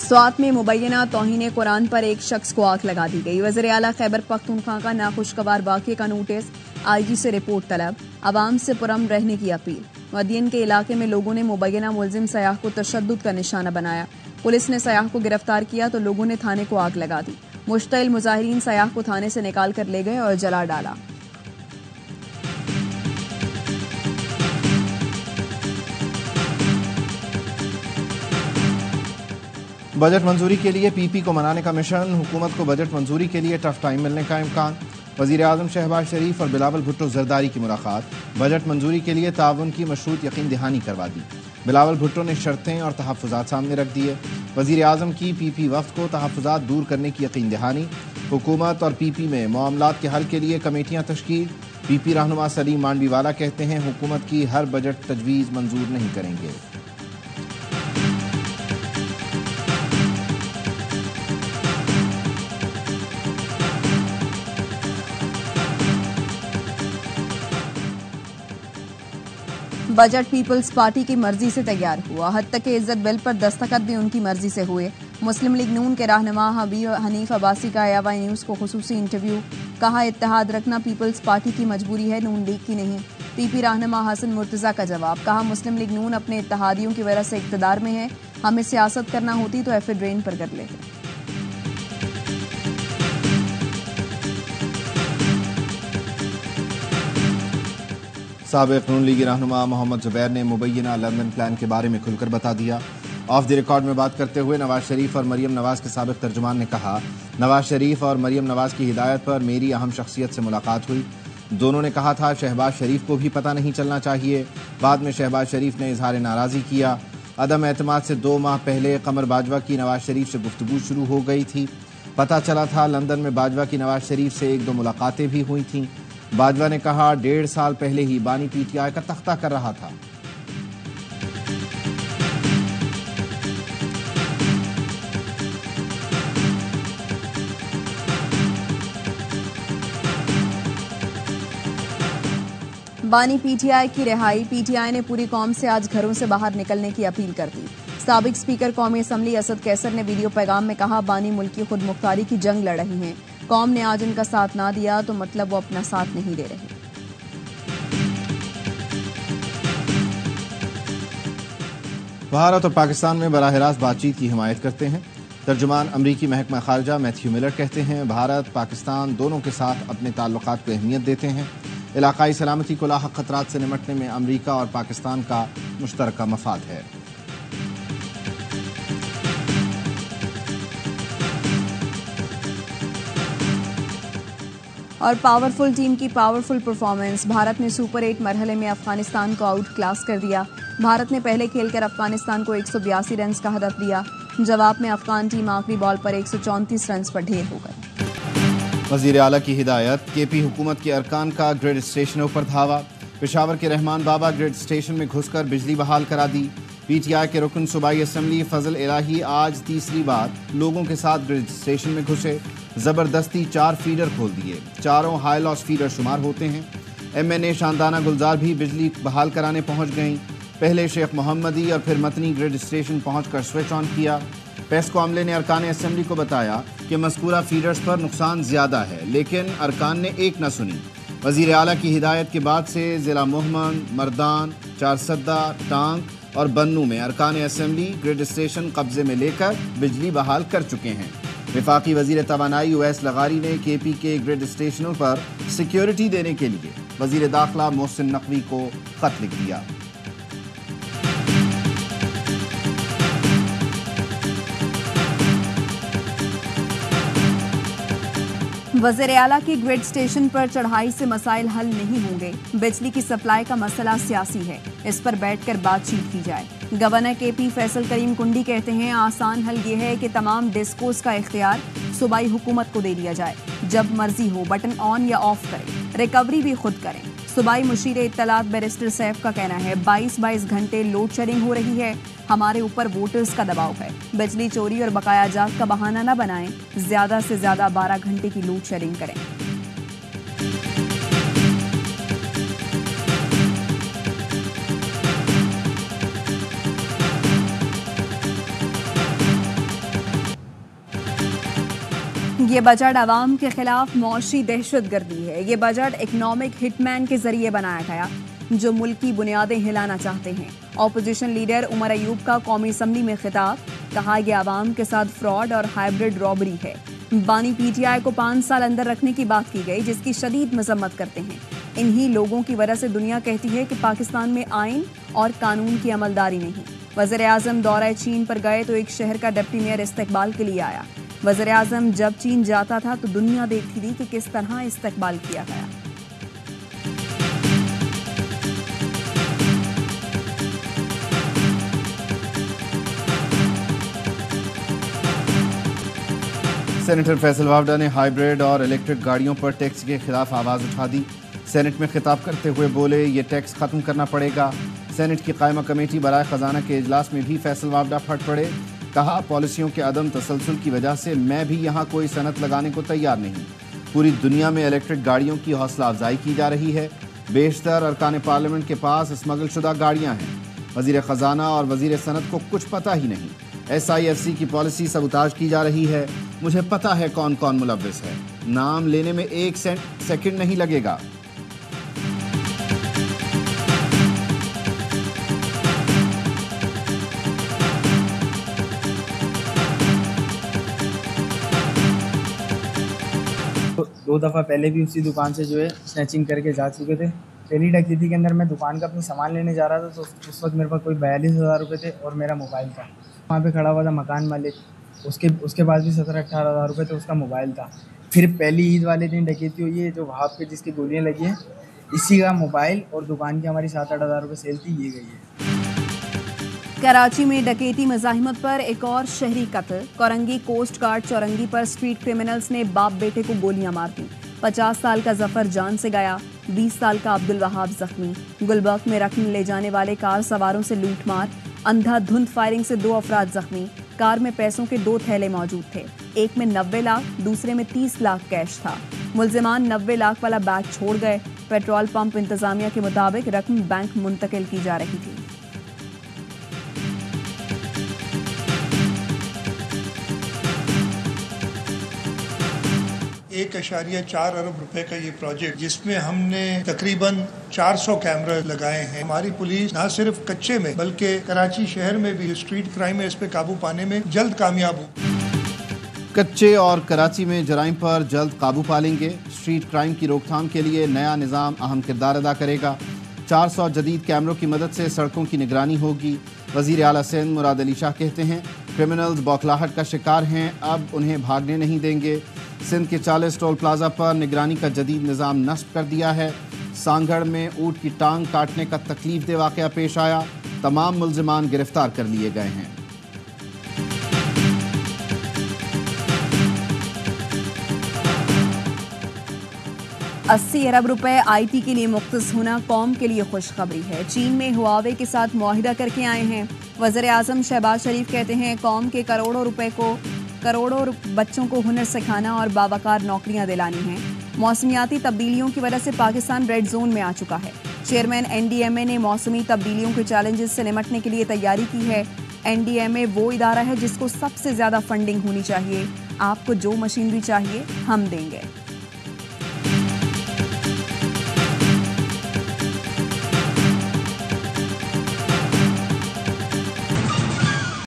स्वात में मुबैना तौहीन कुरान पर एक शख्स को आग लगा दी गई। वज़ीर आला खैबर पख्तूनख्वा का नाखुशगवार वाक़े का नोटिस, IG से रिपोर्ट तलब, आवाम से पुरअमन रहने की अपील। मदियन के इलाके में लोगों ने मुबैना मुलजिम सयाह को तशद्दुद का निशाना बनाया। पुलिस ने सयाह को गिरफ्तार किया तो लोगों ने थाने को आग लगा दी। मुश्तइल मुजाहिरीन सयाह को थाने से निकाल कर ले गए और जला डाला। बजट मंजूरी के लिए PP को मनाने का मिशन, हुकूमत को बजट मंजूरी के लिए टफ टाइम मिलने का इम्कान। वज़ीर आज़म शहबाज शरीफ और बिलावल भुट्टो जरदारी की मुलाकात, बजट मंजूरी के लिए ताउन की मशरूत यकीन दहानी करवा दी। बिलावल भुट्टो ने शर्तें और तहफ़्फ़ुज़ात सामने रख दिए। वज़ीर आज़म की PP वफ़द को तहफ़्फ़ुज़ात दूर करने की यकीन दहानी। हुकूमत और PP में मामलात के हल के लिए कमेटियाँ तश्कील। PP रहनुमा सलीम मांडवीवाला कहते हैं हुकूमत की हर बजट तजवीज़ मंजूर नहीं करेंगे। बजट पीपल्स पार्टी की मर्जी से तैयार हुआ। हद तक के इज्जत बिल पर दस्तखत भी उनकी मर्जी से हुए। मुस्लिम लीग नून के रहनुमा हनीफ अब्बासी का AY न्यूज़ को खुसूसी इंटरव्यू। कहा, इत्तेहाद रखना पीपल्स पार्टी की मजबूरी है, नून लीग की नहीं। PP रहनुमा हसन मुर्तज़ा का जवाब। कहा, मुस्लिम लीग नून अपने इत्तेहादियों की वजह से इक़्तिदार में है। हमें सियासत करना होती तो एफिड्रेन पर कर लेते। साबिक़ नून लीगी रहनुमा मोहम्मद ज़ुबैर ने मुबैना लंदन प्लान के बारे में खुलकर बता दिया। ऑफ द रिकॉर्ड में बात करते हुए नवाज शरीफ और मरियम नवाज के साबिक़ तर्जुमान ने कहा, नवाज शरीफ और मरियम नवाज की हिदायत पर मेरी अहम शख्सियत से मुलाकात हुई। दोनों ने कहा था शहबाज शरीफ को भी पता नहीं चलना चाहिए। बाद में शहबाज शरीफ ने इजहार नाराज़गी किया। अदम एतमाद से 2 माह पहले कमर बाजवा की नवाज शरीफ से गुफ्तगू शुरू हो गई थी। पता चला था लंदन में बाजवा की नवाज शरीफ से 1-2 मुलाकातें भी हुई थीं। बाजवा ने कहा, 1.5 साल पहले ही बानी PTI का तख्ता कर रहा था। बानी PTI की रिहाई। PTI ने पूरी कौम से आज घरों से बाहर निकलने की अपील कर दी। साबिक स्पीकर कौमी असम्बली असद कैसर ने वीडियो पैगाम में कहा, बानी मुल्क की खुद मुख्तारी की जंग लड़ रही हैं। कौम ने आज उनका साथ ना दिया तो मतलब वो अपना साथ नहीं दे रहे। भारत और पाकिस्तान में बराह रास्त बातचीत की हिमायत करते हैं। तर्जुमान अमरीकी महकमा खारजा मैथ्यू मिलर कहते हैं भारत पाकिस्तान दोनों के साथ अपने ताल्लुकात को अहमियत देते हैं। इलाकाई सलामती को लाहक खतरात से निमटने में अमरीका और पाकिस्तान का मुश्तरका मफाद है। और पावरफुल टीम की पावरफुल परफॉर्मेंस। भारत ने सुपर 8 मरहले में अफगानिस्तान को आउट क्लास कर दिया। भारत ने पहले खेलकर अफगानिस्तान को 182 रन का हदफ दिया। जवाब में अफगान टीम आखिरी बॉल पर 134 रन पर ढेर हो गई। वज़ीर आला की हिदायत, KP हुकूमत के अरकान का ग्रिड स्टेशनों पर धावा। पेशावर के रहमान बाबा ग्रिड स्टेशन में घुसकर बिजली बहाल करा दी। PTI के रुकन सूबाई असम्बली फजल इलाही आज तीसरी बार लोगों के साथ ग्रिड स्टेशन में घुसे। जबरदस्ती 4 फीडर खोल दिए। चारों हाई लॉस फीडर शुमार होते हैं। MNA शानदाना गुलजार भी बिजली बहाल कराने पहुंच गईं। पहले शेख मोहम्मदी और फिर मतनी ग्रिड स्टेशन पहुंचकर स्विच ऑन किया। पेस्को अमले ने अरकान असम्बली को बताया कि मज़कूरा फीडर्स पर नुकसान ज़्यादा है, लेकिन अरकान ने एक न सुनी। वज़ीर आला की हिदायत के बाद से ज़िला मोहम्मद, मर्दान, चारसद्दा, टांग और बन्नू में अरकान असम्बली ग्रिड स्टेशन कब्जे में लेकर बिजली बहाल कर चुके हैं। वफाकी वज़ीर तवानाई उवैस लगारी ने KP के ग्रिड स्टेशनों पर सिक्योरिटी देने के लिए वज़ीर दाखिला मोहसिन नकवी को खत लिख दिया। वज़ीर आला की ग्रिड स्टेशन पर चढ़ाई से मसाइल हल नहीं होंगे। बिजली की सप्लाई का मसला सियासी है, इस पर बैठकर बातचीत की जाए। गवर्नर KP फैसल करीम कुंडी कहते हैं आसान हल ये है कि तमाम डिस्कोस का इख्तियार सूबाई हुकूमत को दे दिया जाए। जब मर्जी हो बटन ऑन या ऑफ करें, रिकवरी भी खुद करें। सूबाई मुशीर इत्तलात बैरिस्टर सैफ का कहना है 22-22 घंटे लोड शेडिंग हो रही है। हमारे ऊपर वोटर्स का दबाव है। बिजली चोरी और बकाया जात का बहाना न बनाएं। ज्यादा से ज्यादा 12 घंटे की लोड शेडिंग करें। ये बजट आवाम के खिलाफ मौशी दहशतगर्दी है। ये बजट इकोनॉमिक हिटमैन के जरिए बनाया गया जो मुल्क की बुनियादें हिलाना चाहते हैं। ऑपोजिशन लीडर उमर अयूब का कौमी असम्बली में खिताब, कहा यह आवाम के साथ फ्रॉड और हाइब्रिड रॉबरी है। बानी पीटीआई को 5 साल अंदर रखने की बात की गई, जिसकी शदीद मजम्मत करते हैं। इन्हीं लोगों की वजह से दुनिया कहती है कि पाकिस्तान में आइन और कानून की अमलदारी नहीं। वज़ीर आज़म दौरा चीन पर गए तो एक शहर का डिप्टी मेयर इस्तकबाल के लिए आया। वज़ीर आज़म जब चीन जाता था तो दुनिया देखती थी कि किस तरह इस्तकबाल किया गया। सेनेटर फैसल वावडा ने हाइब्रिड और इलेक्ट्रिक गाड़ियों पर टैक्स के खिलाफ आवाज़ उठा दी। सेनेट में खिताब करते हुए बोले, ये टैक्स ख़त्म करना पड़ेगा। सेनेट की कायमा कमेटी बराए ख़जाना के इजलास में भी फैसल वावडा फट पड़े। कहा, पॉलिसियों के अदम तसलसल की वजह से मैं भी यहाँ कोई सनत लगाने को तैयार नहीं। पूरी दुनिया में इलेक्ट्रिक गाड़ियों की हौसला अफजाई की जा रही है। बेशतर अरकान पार्लियामेंट के पास स्मगल शुदा गाड़ियाँ हैं। वज़ीर ख़जाना और वज़ीर सनत को कुछ पता ही नहीं। SIFC की पॉलिसी सबूताज की जा रही है। मुझे पता है कौन कौन मुलव्विस है। नाम लेने में 1 सेकंड नहीं लगेगा। दो दफ़ा पहले भी उसी दुकान से जो है स्नैचिंग करके जा चुके थे। पहली डकैती के अंदर मैं दुकान का अपनी सामान लेने जा रहा था तो उस वक्त मेरे पास कोई 42,000 रुपये थे और मेरा मोबाइल था। वहाँ पे खड़ा हुआ था मकान मालिक, उसके पास भी 17-18 हज़ार रुपये थे, उसका मोबाइल था। फिर पहली ईद वाले दिन डकैती हुई है, जो वहाँ पे जिसकी गोलियाँ लगी हैं, इसी का मोबाइल और दुकान की हमारी 7-8 हज़ार रुपये सेल थी, ये गई है। कराची में डकैती मज़ाहिमत पर एक और शहरी कत्ल। कोरंगी कोस्ट गार्ड चौरंगी पर स्ट्रीट क्रिमिनल्स ने बाप बेटे को गोलियां मार दी। 50 साल का जफर जान से गया, 20 साल का अब्दुल वहाब जख्मी। गुलबर्ग में रकम ले जाने वाले कार सवारों से लूटमार, अंधाधुंध फायरिंग से 2 अफराद जख्मी। कार में पैसों के 2 थैले मौजूद थे, एक में 90 लाख, दूसरे में 30 लाख कैश था। मुलजिमान 90 लाख वाला बैग छोड़ गए। पेट्रोल पंप इंतजामिया के मुताबिक रकम बैंक मुंतकिल की जा रही थी। 1.4 अरब रुपए का ये प्रोजेक्ट, जिसमें हमने तकरीबन 400 कैमरा लगाए हैं। हमारी पुलिस न सिर्फ कच्चे में बल्कि कराची शहर में भी स्ट्रीट क्राइम है, इस पे काबू पाने में जल्द कामयाब हो। कच्चे और कराची में जराइम पर जल्द काबू पा लेंगे। स्ट्रीट क्राइम की रोकथाम के लिए नया निज़ाम अहम किरदार अदा करेगा। 400 जदीद कैमरों की मदद से सड़कों की निगरानी होगी। वज़ीर आला सिंध मुराद अली शाह कहते हैं, क्रिमिनल्स बौखलाहट का शिकार हैं, अब उन्हें भागने नहीं देंगे। सिंध के 40 टोल प्लाजा पर निगरानी का जदीद निज़ाम नस्ब कर दिया है। सांगड़ में ऊँट की टांग काटने का तकलीफ दे वाक़या पेश आया, तमाम मुलजिमान गिरफ्तार कर लिए गए हैं। $80 अरब रुपए IT के लिए मुख्तस होना कौम के लिए खुशखबरी है। चीन में हुआवे के साथ मुआहिदा करके आए हैं। वज़ीर आज़म शहबाज शरीफ कहते हैं, कौम के करोड़ों बच्चों को हुनर सिखाना और बावकार नौकरियां दिलानी हैं। मौसमियाती तब्दीलियों की वजह से पाकिस्तान रेड जोन में आ चुका है। चेयरमैन NDMA ने मौसमी तब्दीलियों के चैलेंजेस से निपटने के लिए तैयारी की है। NDMA वो इदारा है जिसको सबसे ज़्यादा फंडिंग होनी चाहिए। आपको जो मशीनरी चाहिए हम देंगे।